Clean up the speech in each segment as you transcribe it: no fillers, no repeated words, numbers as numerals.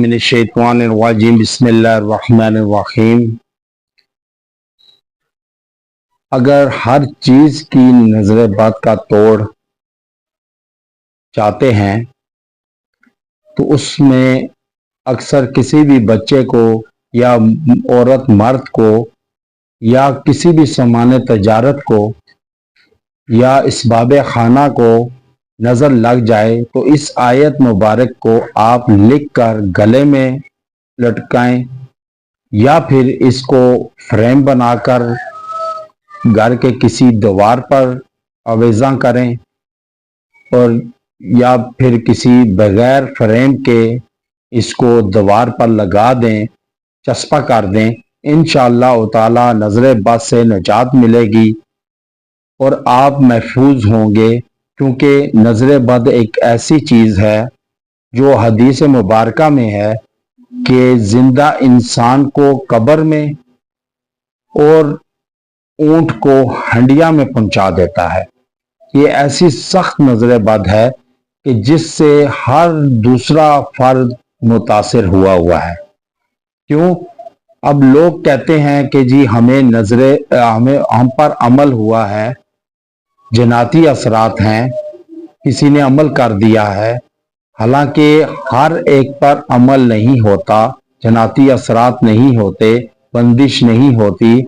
मिनश्शैतानिर्रजीम बिस्मिल्लाहिर्रहमानिर्रहीम। अगर हर चीज की नजर बद का तोड़ चाहते हैं तो उसमें अक्सर किसी भी बच्चे को या औरत मर्द को या किसी भी सामान तजारत को या इसबाब खाना को नज़र लग जाए तो इस आयत मुबारक को आप लिख कर गले में लटकाएं या फिर इसको फ्रेम बनाकर घर के किसी दीवार पर आवेज़ा करें और या फिर किसी बगैर फ्रेम के इसको दीवार पर लगा दें, चस्पा कर दें। इंशाअल्लाह ताला नज़र बद से निजात मिलेगी और आप महफूज होंगे, क्योंकि नज़र बद एक ऐसी चीज़ है जो हदीस मुबारका में है कि जिंदा इंसान को कब्र में और ऊंट को हंडिया में पहुंचा देता है। ये ऐसी सख्त नज़र बद है कि जिससे हर दूसरा फर्द मुतासिर हुआ है। क्यों? अब लोग कहते हैं कि जी हम पर अमल हुआ है, जन्नती असरात हैं, किसी ने अमल कर दिया है। हालांकि हर एक पर अमल नहीं होता, जन्नती असरात नहीं होते, बंदिश नहीं होती।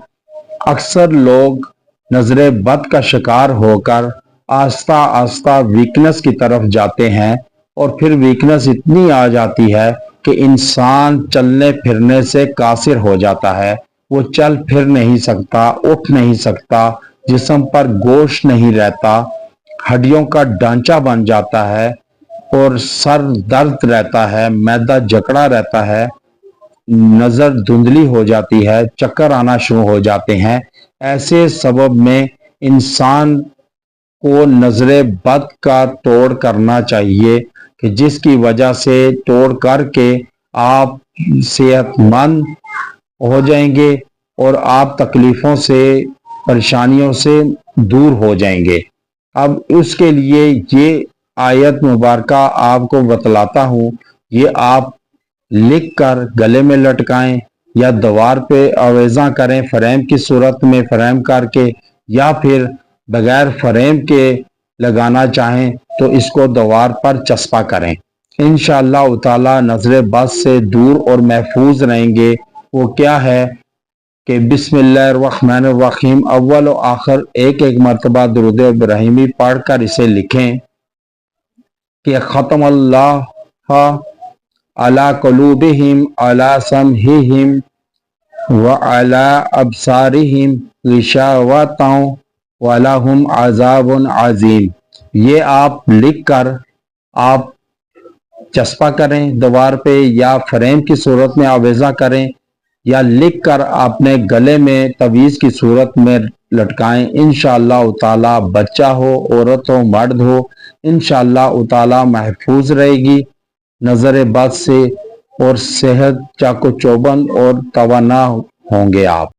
अक्सर लोग नजर बद का शिकार होकर आस्ता आस्ता वीकनेस की तरफ जाते हैं और फिर वीकनेस इतनी आ जाती है कि इंसान चलने फिरने से कासिर हो जाता है। वो चल फिर नहीं सकता, उठ नहीं सकता, जिस्म पर गोश्त नहीं रहता, हड्डियों का ढांचा बन जाता है और सर दर्द रहता है, मैदा जकड़ा रहता है, नजर धुंधली हो जाती है, चक्कर आना शुरू हो जाते हैं। ऐसे सबब में इंसान को नजर बद का तोड़ करना चाहिए कि जिसकी वजह से तोड़ करके आप सेहतमंद हो जाएंगे और आप तकलीफों से, परेशानियों से दूर हो जाएंगे। अब उसके लिए ये आयत मुबारका आपको बतलाता हूँ, ये आप लिख कर गले में लटकाएं या दीवार पे आवेज़ा करें, फ्रेम की सूरत में फ्रेम करके, या फिर बगैर फ्रेम के लगाना चाहें तो इसको दीवार पर चस्पा करें। इंशाअल्लाह ताला नजर बद से दूर और महफूज रहेंगे। वो क्या है कि बिस्मिल्लाहिर्रहमानिर्रहीम अव्वल और आखिर एक एक मरतबा दुरूद इब्राहिमी पढ़कर इसे लिखें कि ख़त्म अल्लाह अला क़ुलूबिहिम अला समहिहिम व अला अबसारिहिम गिशावतन व लहुम अज़ाबुन अज़ीम। ये आप लिख कर आप चस्पा करें दीवार पे या फ्रेम की सूरत में आवेज़ा करें या लिख कर आपने गले में तवीज़ की सूरत में लटकाएं। इंशाअल्लाह ताला बच्चा हो, औरत हो, मर्द हो, इंशाअल्लाह ताला महफूज रहेगी नजर बद से और सेहत चाको चौबंद और तवाना होंगे आप।